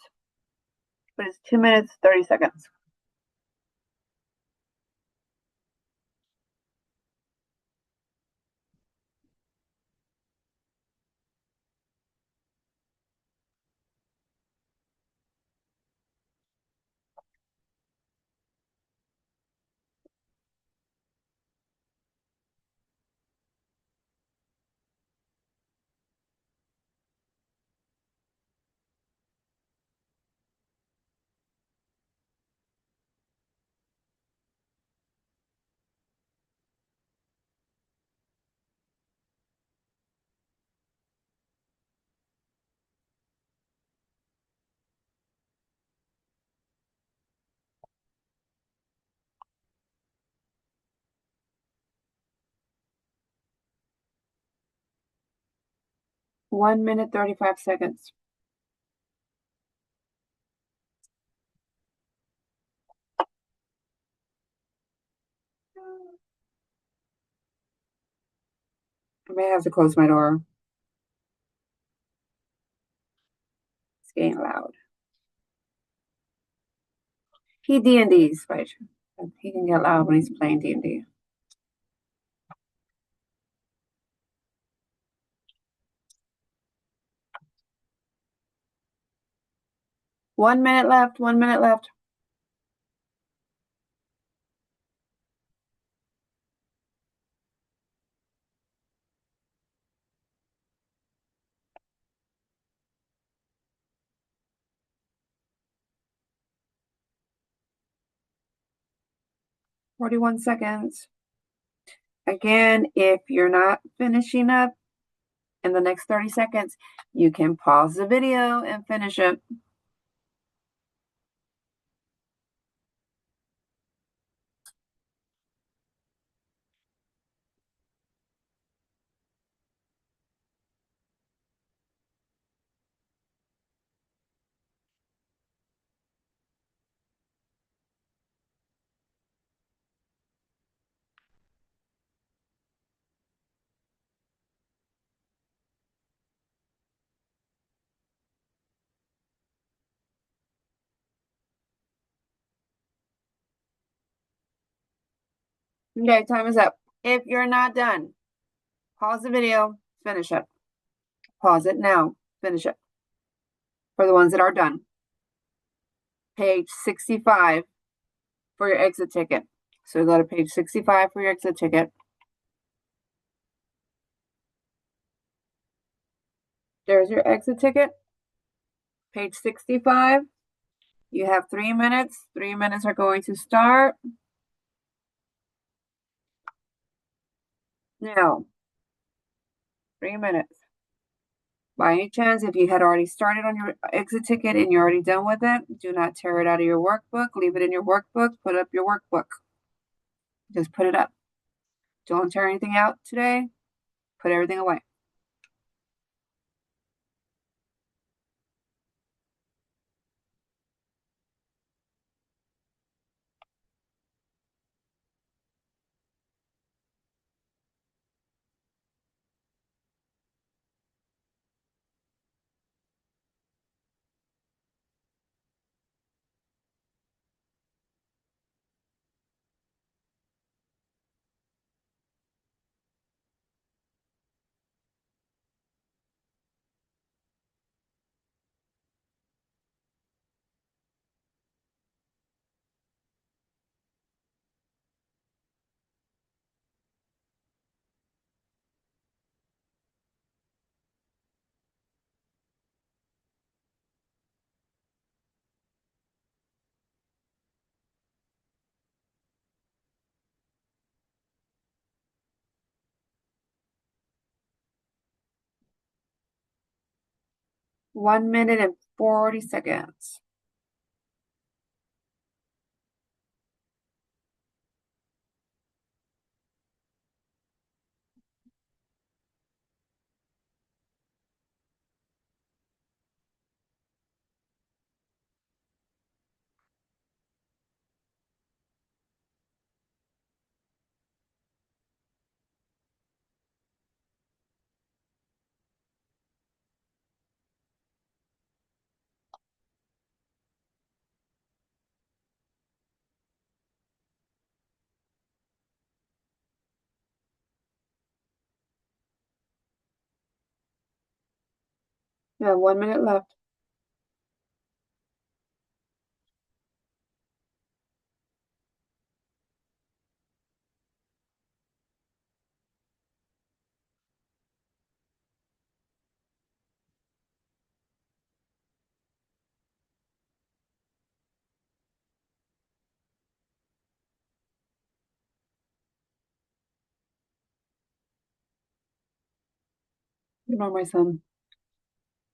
but it's 2 minutes, 30 seconds. 1 minute, 35 seconds. I may have to close my door. It's getting loud. He D&Ds, right? He can get loud when he's playing D&D. One minute left. 1 minute left. Forty-one seconds. Again, if you're not finishing up in the next 30 seconds, you can pause the video and finish it. Okay, time is up. If you're not done, pause the video, finish it. Pause it now, finish it. For the ones that are done. Page 65 for your exit ticket. So go to page 65 for your exit ticket. There's your exit ticket. Page 65. You have 3 minutes. 3 minutes are going to start now. 3 minutes. By any chance, if you had already started on your exit ticket and you're already done with it, do not tear it out of your workbook. Leave it in your workbook. Put up your workbook. Just put it up. Don't tear anything out today. Put everything away. One minute and 40 seconds. You have 1 minute left. Ignore my son.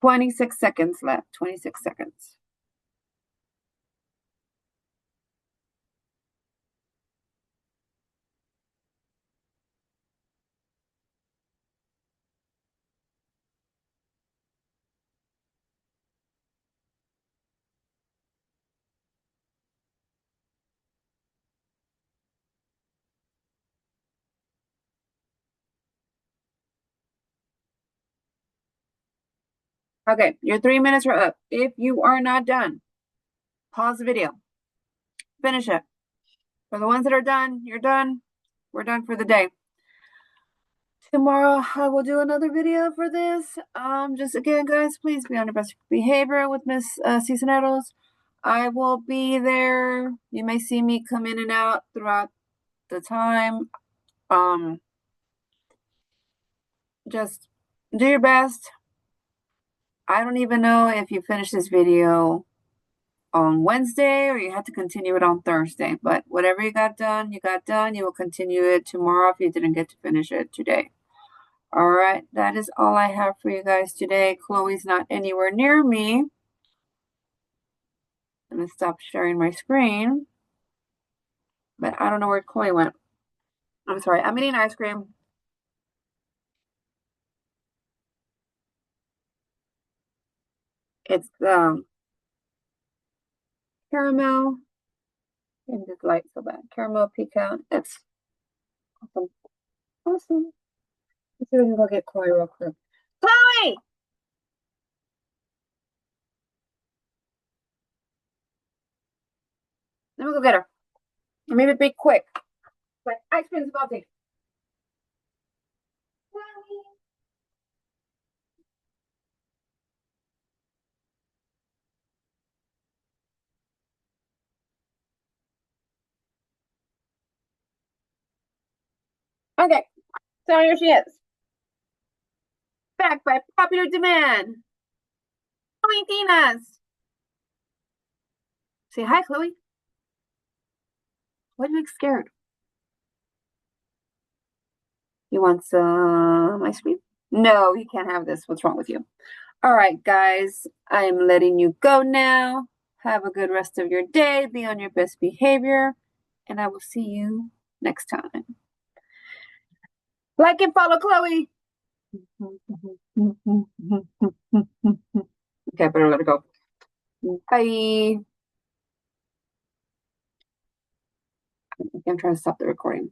26 seconds left. 26 seconds. Okay, your 3 minutes are up. If you are not done, pause the video. Finish it. For the ones that are done, you're done. We're done for the day. Tomorrow I will do another video for this. Just again, guys, please be on your best behavior with Miss Cisneros. I will be there. You may see me come in and out throughout the time. Just do your best. I don't even know if you finish this video on Wednesday or you have to continue it on Thursday, but whatever you got done, you got done. You will continue it tomorrow if you didn't get to finish it today. All right, that is all I have for you guys today. Chloe's not anywhere near me. I'm gonna stop sharing my screen, but I don't know where Chloe went. I'm sorry, I'm eating ice cream. It's caramel. And this light so bad. Caramel pecan. It's awesome. Awesome. Let's see if we can go get Chloe real quick. Chloe! Let me go get her. Or maybe be quick. But ice cream's melting. Okay, so here she is. Back by popular demand. Chloe Dinas. Say hi, Chloe. Why do you look scared? You want some ice cream? No, you can't have this. What's wrong with you? All right, guys, I'm letting you go now. Have a good rest of your day. Be on your best behavior. And I will see you next time. Like and follow Chloe. Okay, I better let her go. Bye. I'm trying to stop the recording.